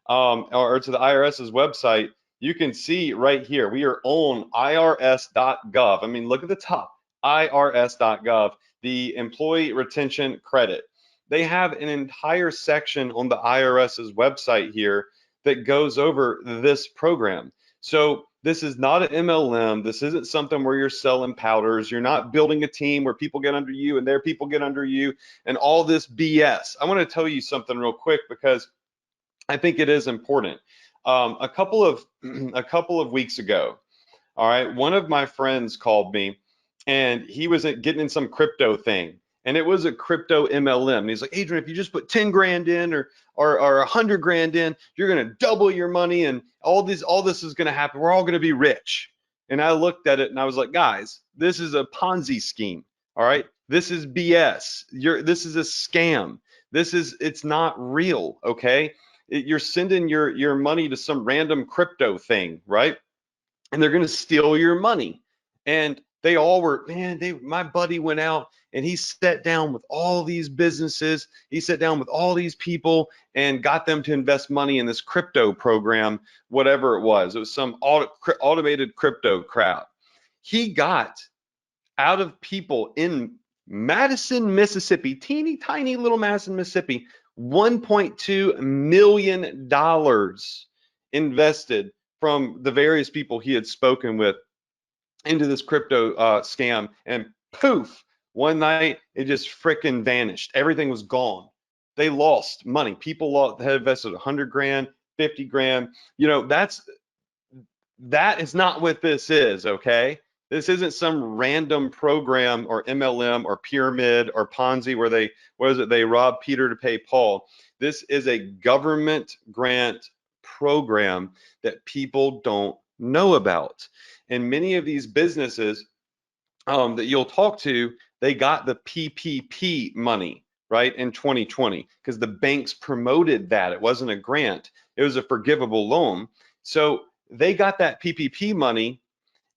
or to the IRS's website, you can see right here, we are on irs.gov. I mean, look at the top, irs.gov, the employee retention credit. They have an entire section on the IRS's website here that goes over this program. So this is not an MLM. This isn't something where you're selling powders. You're not building a team where people get under you and their people get under you and all this BS. I want to tell you something real quick because I think it is important. A couple of weeks ago, all right, one of my friends called me and he was getting in some crypto thing. And it was a crypto MLM. And he's like, Adrian, if you just put 10 grand in or 100 grand in, you're going to double your money and all this is going to happen. We're all going to be rich. And I looked at it and I was like, guys, this is a Ponzi scheme. All right. This is BS. This is a scam. It's not real. Okay. You're sending your money to some random crypto thing, right? And they're going to steal your money. And they all were, man, my buddy went out and he sat down with all these businesses. He sat down with all these people and got them to invest money in this crypto program, whatever it was. It was some automated crypto crowd. He got out of people in Madison, Mississippi, teeny tiny little Madison, Mississippi, $1.2 million invested from the various people he had spoken with into this crypto scam, and poof, one night it just frickin' vanished. Everything was gone. They lost money. People had invested 100 grand, 50 grand. You know, that is not what this is, okay? This isn't some random program or MLM or pyramid or Ponzi where they rob Peter to pay Paul. This is a government grant program that people don't know about. And many of these businesses that you'll talk to, they got the PPP money, right, in 2020 because the banks promoted that. It wasn't a grant. It was a forgivable loan. So they got that PPP money.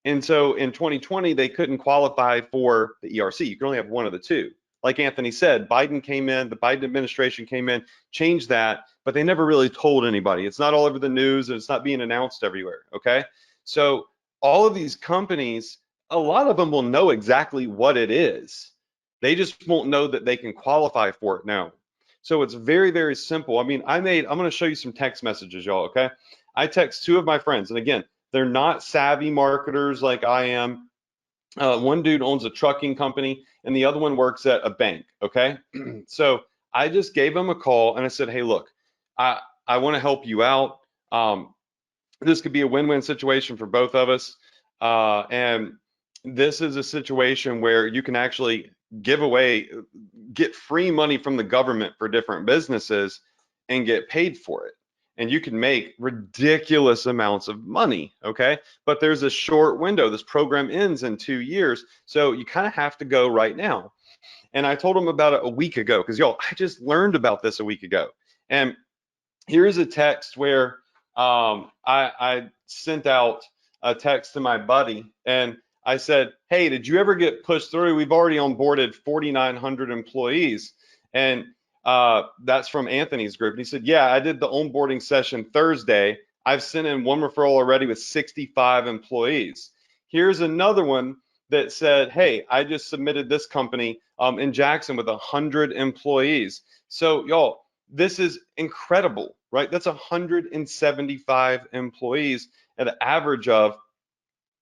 And so in 2020, they couldn't qualify for the ERC. You can only have one of the two. Like Anthony said, Biden came in, the Biden administration came in, changed that, but they never really told anybody. It's not all over the news and it's not being announced everywhere, okay? So all of these companies, a lot of them will know exactly what it is. They just won't know that they can qualify for it now. So it's very, very simple. I mean, I'm going to show you some text messages, y'all, okay? I text two of my friends, and again, they're not savvy marketers like I am. One dude owns a trucking company, and the other one works at a bank, okay? So I just gave him a call, and I said, hey, look, I want to help you out. This could be a win-win situation for both of us. And this is a situation where you can actually get free money from the government for different businesses and get paid for it. And you can make ridiculous amounts of money, okay? But there's a short window. This program ends in 2 years. So you kind of have to go right now. And I told him about it a week ago because, y'all, I just learned about this a week ago. And here's a text where I sent out a text to my buddy and I said, hey, did you ever get pushed through? We've already onboarded 4,900 employees. And that's from Anthony's group. And he said, yeah, I did the onboarding session Thursday. I've sent in one referral already with 65 employees. Here's another one that said, hey, I just submitted this company in Jackson with 100 employees. So y'all, this is incredible, right? That's 175 employees at an average of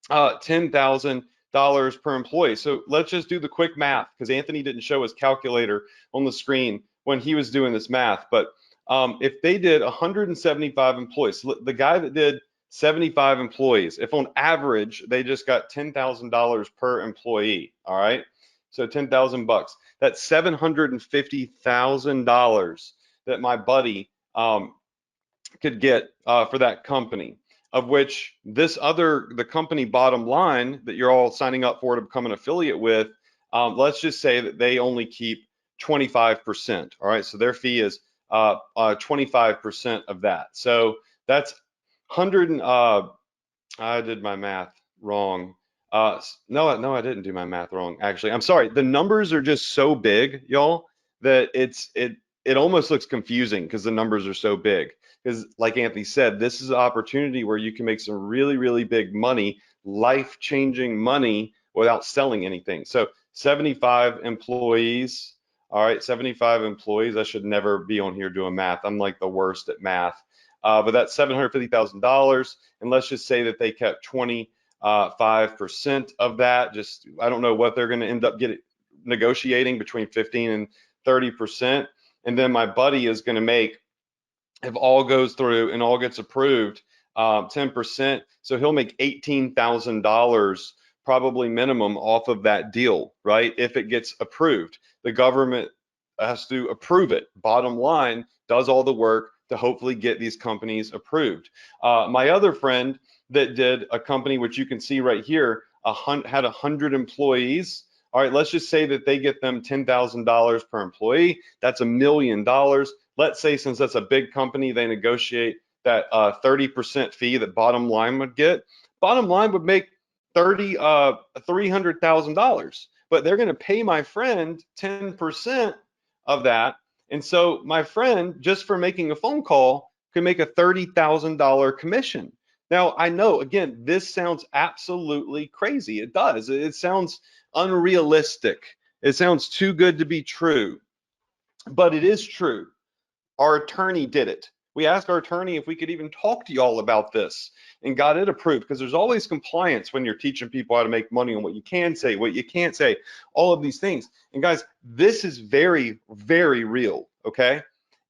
$10,000 per employee. So let's just do the quick math because Anthony didn't show his calculator on the screen when he was doing this math. But if they did 175 employees, so the guy that did 75 employees, if on average they just got $10,000 per employee, all right? So 10,000 bucks. That's $750,000 that my buddy could get for that company, of which the company Bottom Line that you're all signing up for to become an affiliate with, let's just say that they only keep 25%. All right, so their fee is 25% of that. So that's 100. I did my math wrong. No, I didn't do my math wrong. Actually, I'm sorry. The numbers are just so big, y'all, that it almost looks confusing because the numbers are so big. Because like Anthony said, this is an opportunity where you can make some really, really big money, life-changing money without selling anything. So 75 employees. All right, 75 employees. I should never be on here doing math. I'm like the worst at math. But that's $750,000. And let's just say that they kept 25% of that. Just, I don't know what they're going to end up negotiating between 15 and 30%. And then my buddy is going to make, if all goes through and all gets approved, 10%. So he'll make $18,000 probably minimum off of that deal, right? If it gets approved, the government has to approve it. Bottom Line does all the work to hopefully get these companies approved. My other friend that did a company, which you can see right here, had 100 employees. All right, let's just say that they get them $10,000 per employee. That's $1 million. Let's say since that's a big company, they negotiate that 30% fee that Bottom Line would get. Bottom Line would make $300,000, but they're going to pay my friend 10% of that. And so my friend, just for making a phone call, could make a $30,000 commission. Now, I know, again, this sounds absolutely crazy. It does. It sounds unrealistic. It sounds too good to be true, but it is true. Our attorney did it. We asked our attorney if we could even talk to y'all about this and got it approved, because there's always compliance when you're teaching people how to make money on what you can say, what you can't say, all of these things. And guys, this is very, very real, okay?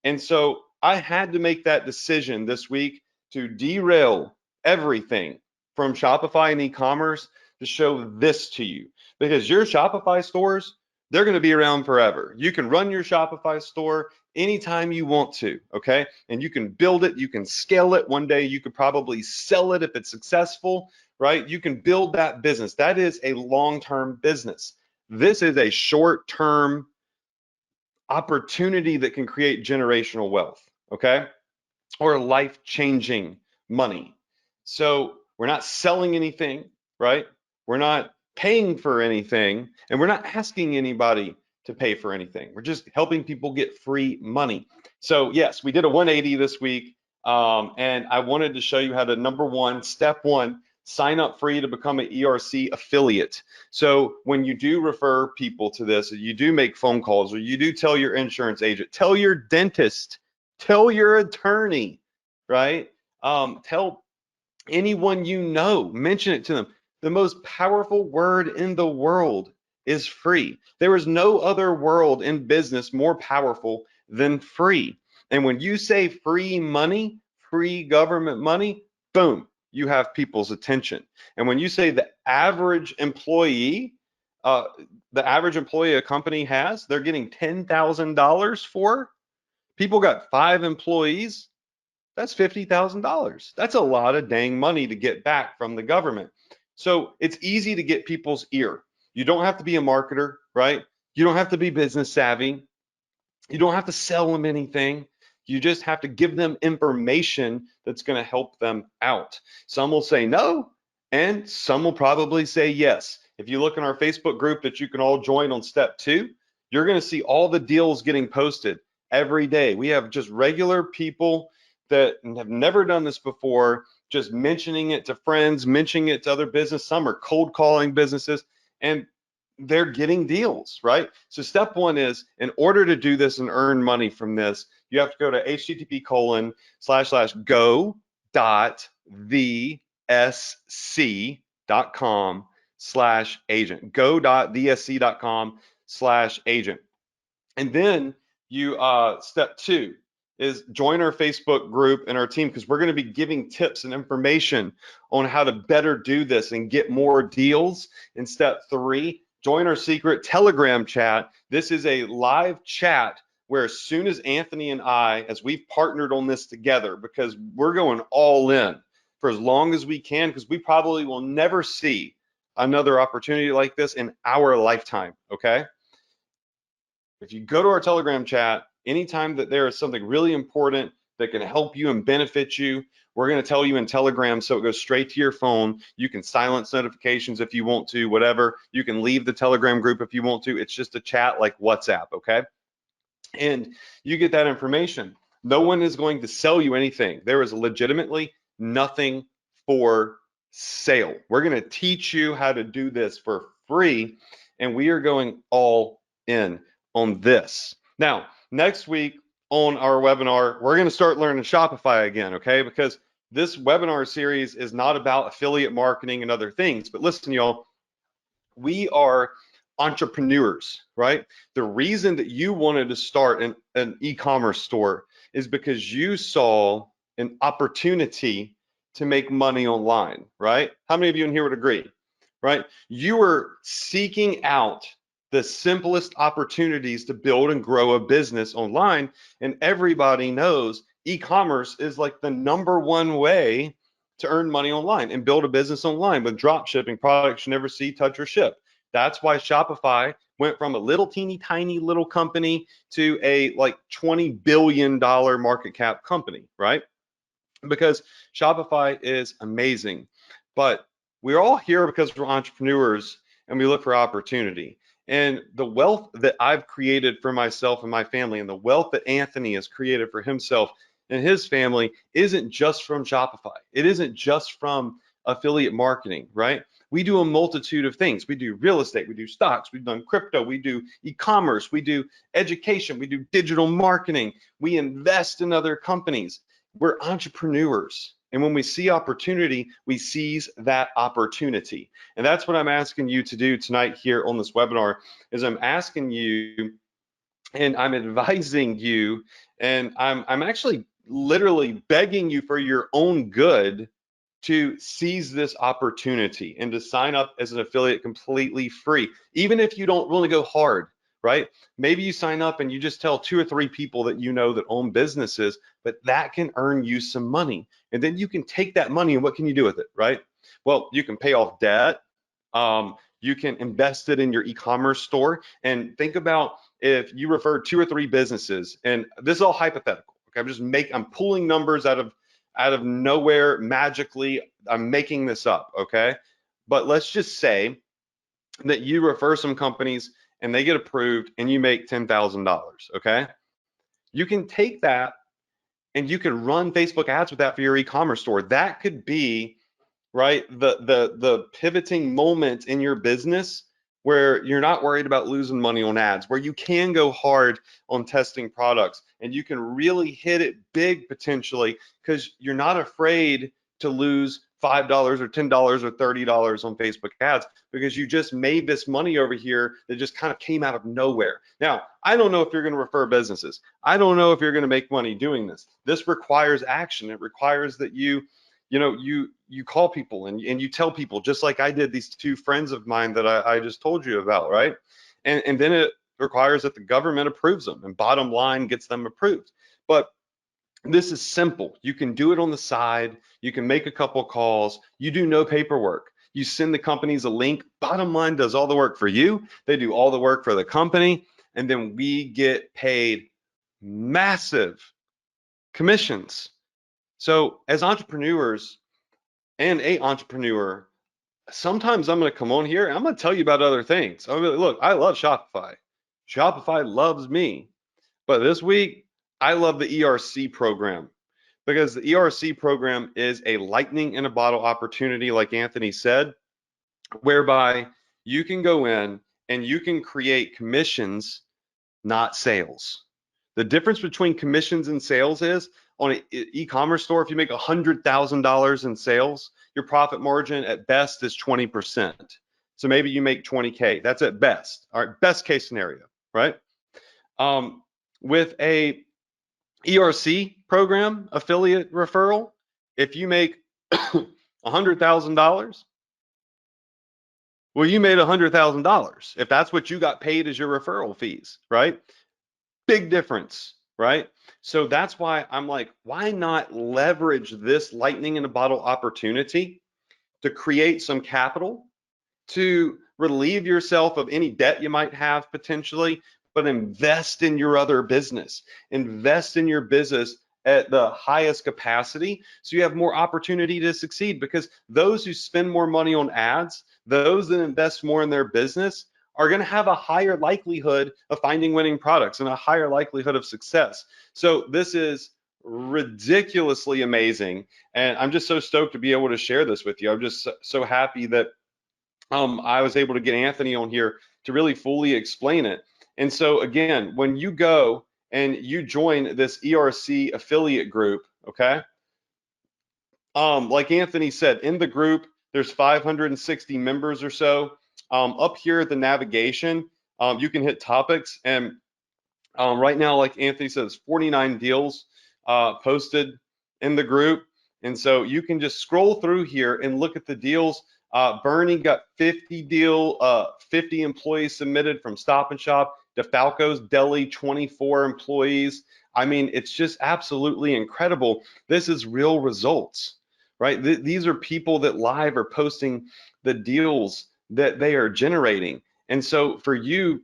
And so I had to make that decision this week to derail everything from Shopify and e-commerce to show this to you, because your Shopify stores, they're going to be around forever. You can run your Shopify store anytime you want to, okay? And you can build it, you can scale it. One day you could probably sell it if it's successful, right? You can build that business. That is a long-term business. This is a short-term opportunity that can create generational wealth, okay? Or life-changing money. So we're not selling anything, right? We're not paying for anything, and we're not asking anybody to pay for anything. We're just helping people get free money. So yes, we did a 180 this week, and I wanted to show you how to, number one, step one, sign up free to become an ERC affiliate. So when you do refer people to this, or you do make phone calls, or you do tell your insurance agent, tell your dentist, tell your attorney, right? Tell anyone you know, mention it to them. The most powerful word in the world is free. There is no other word in business more powerful than free. And when you say free money, free government money, boom, you have people's attention. And when you say the average employee a company has, they're getting $10,000 for, people got 5 employees, that's $50,000. That's a lot of dang money to get back from the government. So it's easy to get people's ear. You don't have to be a marketer, right? You don't have to be business savvy. You don't have to sell them anything. You just have to give them information that's going to help them out. Some will say no, and some will probably say yes. If you look in our Facebook group that you can all join on step 2, you're going to see all the deals getting posted every day. We have just regular people that have never done this before, just mentioning it to friends, mentioning it to other business. Some are cold calling businesses, and they're getting deals, right? So step 1 is, in order to do this and earn money from this, you have to go to http://go.thesc.com/agent, go.thesc.com/agent. And then you, step 2 is join our Facebook group and our team, because we're going to be giving tips and information on how to better do this and get more deals. In step 3, join our secret Telegram chat. This is a live chat where, as soon as Anthony and I, as we've partnered on this together, because we're going all in for as long as we can, because we probably will never see another opportunity like this in our lifetime, okay? If you go to our Telegram chat, anytime that there is something really important that can help you and benefit you, we're going to tell you in Telegram, so it goes straight to your phone. You can silence notifications if you want to, whatever. You can leave the Telegram group if you want to. It's just a chat like WhatsApp, okay? And you get that information. No one is going to sell you anything. There is legitimately nothing for sale. We're going to teach you how to do this for free, and we are going all in on this. Now, next week on our webinar, we're going to start learning Shopify again, okay? Because this webinar series is not about affiliate marketing and other things. But listen, y'all, we are entrepreneurs, right? The reason that you wanted to start an e-commerce store is because you saw an opportunity to make money online, right? How many of you in here would agree, right? You were seeking out the simplest opportunities to build and grow a business online, and everybody knows e-commerce is like the #1 way to earn money online and build a business online with drop shipping, products you never see, touch, or ship. That's why Shopify went from a little teeny tiny little company to a like $20 billion market cap company, right? Because Shopify is amazing. But we're all here because we're entrepreneurs and we look for opportunity. And the wealth that I've created for myself and my family, and the wealth that Anthony has created for himself and his family, isn't just from Shopify. It isn't just from affiliate marketing, right? We do a multitude of things. We do real estate, we do stocks, we've done crypto, we do e-commerce, we do education, we do digital marketing, we invest in other companies. We're entrepreneurs. And when we see opportunity, we seize that opportunity. And that's what I'm asking you to do tonight here on this webinar, is I'm asking you and I'm advising you, and I'm actually literally begging you for your own good to seize this opportunity and to sign up as an affiliate completely free, even if you don't really go hard, right? Maybe you sign up and you just tell 2 or 3 people that you know that own businesses, but that can earn you some money. And then you can take that money, and what can you do with it, right? Well, you can pay off debt. You can invest it in your e-commerce store. And think about if you refer 2 or 3 businesses, and this is all hypothetical. Okay, I'm pulling numbers out of nowhere magically. I'm making this up, okay? But let's just say that you refer some companies and they get approved and you make $10,000, okay? You can take that and you can run Facebook ads with that for your e-commerce store. That could be, right? The pivoting moment in your business where you're not worried about losing money on ads, where you can go hard on testing products and you can really hit it big potentially because you're not afraid to lose $5 or $10 or $30 on Facebook ads because you just made this money over here that just kind of came out of nowhere. Now, I don't know if you're going to refer businesses. I don't know if you're going to make money doing this. This requires action. It requires that you call people and you tell people, just like I did these two friends of mine that I just told you about, right? And then it requires that the government approves them and bottom line gets them approved. But this is simple. You can do it on the side. You can make a couple calls. You do no paperwork. You send the companies a link. Bottom line does all the work for you. They do all the work for the company. And then we get paid massive commissions. So as entrepreneurs and a entrepreneur, sometimes I'm going to come on here and I'm going to tell you about other things. I'm going to look, I love Shopify. Shopify loves me. But this week, I love the ERC program because the ERC program is a lightning in a bottle opportunity, like Anthony said, whereby you can go in and you can create commissions, not sales. The difference between commissions and sales is on an e-commerce store, if you make $100,000 in sales, your profit margin at best is 20%. So maybe you make 20K. That's at best. All right, best case scenario, right? With a ERC program, affiliate referral, if you make $100,000, well, you made $100,000 if that's what you got paid as your referral fees, right? Big difference, right? So that's why I'm like, why not leverage this lightning in a bottle opportunity to create some capital, to relieve yourself of any debt you might have potentially, but invest in your other business, invest in your business at the highest capacity so you have more opportunity to succeed, because those who spend more money on ads, those that invest more in their business are going to have a higher likelihood of finding winning products and a higher likelihood of success. So this is ridiculously amazing, and I'm just so stoked to be able to share this with you. I'm just so happy that I was able to get Anthony on here to really fully explain it. And so again, when you go and you join this ERC affiliate group, okay, like Anthony said, in the group, there's 560 members or so. Up here at the navigation, you can hit topics, and right now, like Anthony says, 49 deals posted in the group. And so you can just scroll through here and look at the deals. Bernie got 50 employees submitted from Stop and Shop. DeFalco's Deli, 24 employees. I mean, it's just absolutely incredible. This is real results, right? These are people that live are posting the deals that they are generating. And so for you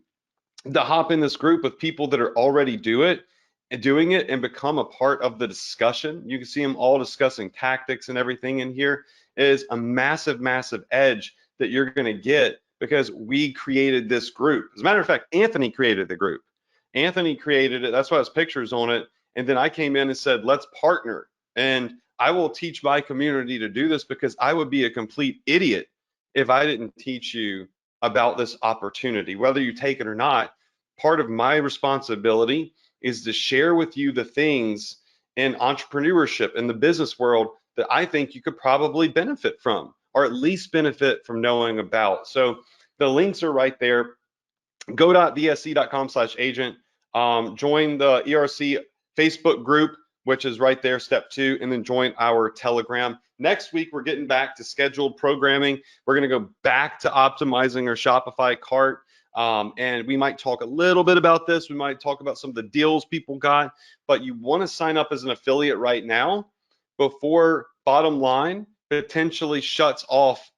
to hop in this group with people that are already doing it and become a part of the discussion, you can see them all discussing tactics and everything in here, is a massive, massive edge that you're going to get because we created this group. As a matter of fact, Anthony created the group. Anthony created it. That's why his picture's on it. And then I came in and said, let's partner. And I will teach my community to do this because I would be a complete idiot if I didn't teach you about this opportunity. Whether you take it or not, part of my responsibility is to share with you the things in entrepreneurship in the business world that I think you could probably benefit from, or at least benefit from knowing about. So the links are right there. Go.vsc.com/agent. Join the ERC Facebook group, which is right there, step 2, and then join our Telegram. Next week, we're getting back to scheduled programming. We're going to go back to optimizing our Shopify cart. And we might talk a little bit about this. We might talk about some of the deals people got, but you want to sign up as an affiliate right now before Bottom Line potentially shuts off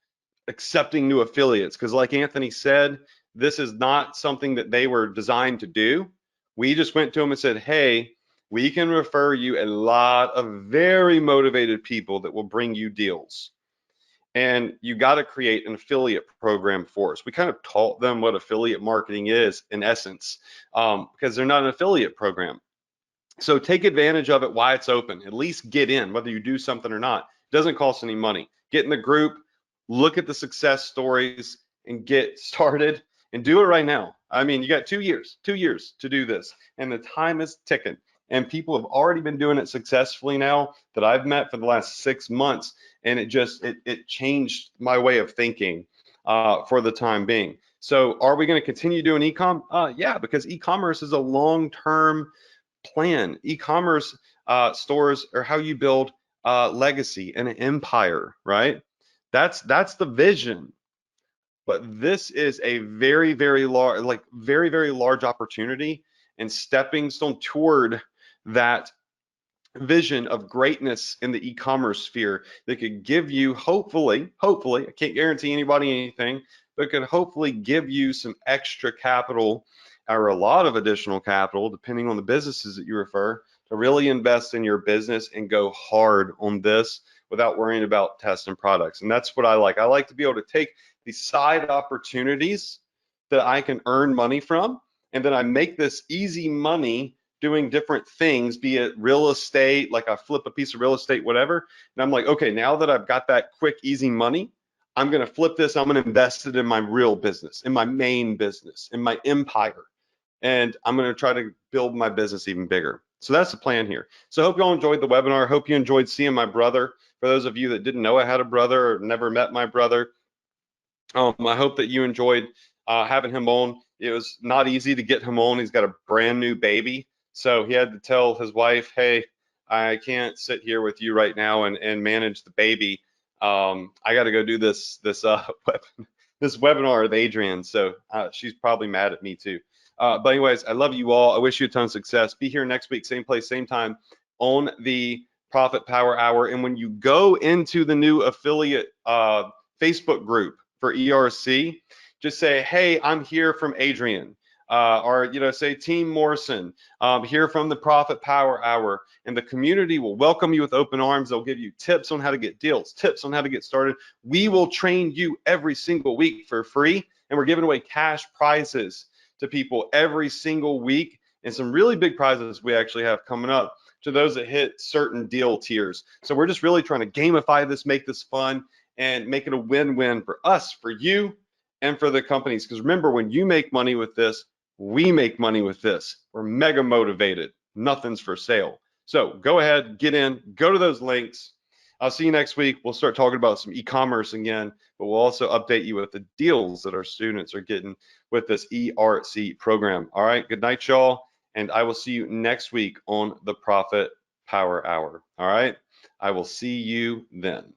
accepting new affiliates. Because like Anthony said, this is not something that they were designed to do. We just went to them and said, hey, we can refer you a lot of very motivated people that will bring you deals. And you got to create an affiliate program for us. We kind of taught them what affiliate marketing is in essence, because they're not an affiliate program. So take advantage of it while it's open. At least get in, whether you do something or not. It doesn't cost any money. get in the group, look at the success stories, and get started and do it right now. I mean, you got 2 years to do this, and the time is ticking. And people have already been doing it successfully now that I've met for the last 6 months, and it changed my way of thinking for the time being. So are we going to continue doing e-com? Yeah, because e-commerce is a long-term plan. E-commerce stores are how you build legacy and an empire, right? That's the vision. But this is a very, very large, like very, very large opportunity and stepping stone toward that vision of greatness in the e-commerce sphere that could give you, hopefully, I can't guarantee anybody anything, but could hopefully give you some extra capital or a lot of additional capital, depending on the businesses that you refer, to really invest in your business and go hard on this without worrying about testing products. And that's what I like. I like to be able to take these side opportunities that I can earn money from, and then I make this easy money doing different things, be it real estate, like I flip a piece of real estate, whatever. And I'm like, okay, now that I've got that quick, easy money, I'm going to flip this. I'm going to invest it in my real business, in my main business, in my empire. And I'm going to try to build my business even bigger. So that's the plan here. So I hope you all enjoyed the webinar. I hope you enjoyed seeing my brother. For those of you that didn't know I had a brother or never met my brother, I hope that you enjoyed having him on. It was not easy to get him on. He's got a brand new baby. So he had to tell his wife, hey, I can't sit here with you right now and manage the baby. I got to go do this webinar with Adrian. So she's probably mad at me too. But anyways, I love you all. I wish you a ton of success. Be here next week, same place, same time on the Profit Power Hour. And when you go into the new affiliate Facebook group for ERC, just say, hey, I'm here from Adrian. Or say Team Morrison, here from the Profit Power Hour, and the community will welcome you with open arms. They'll give you tips on how to get deals, tips on how to get started. We will train you every single week for free, and we're giving away cash prizes to people every single week, and some really big prizes we actually have coming up to those that hit certain deal tiers. So we're just really trying to gamify this, make this fun, and make it a win-win for us, for you, and for the companies. Because remember, when you make money with this, we make money with this. We're mega motivated. Nothing's for sale. So go ahead, get in, go to those links. I'll see you next week. We'll start talking about some e-commerce again, but we'll also update you with the deals that our students are getting with this ERC program. All right, good night, y'all, and I will see you next week on the Profit Power Hour. All right, I will see you then.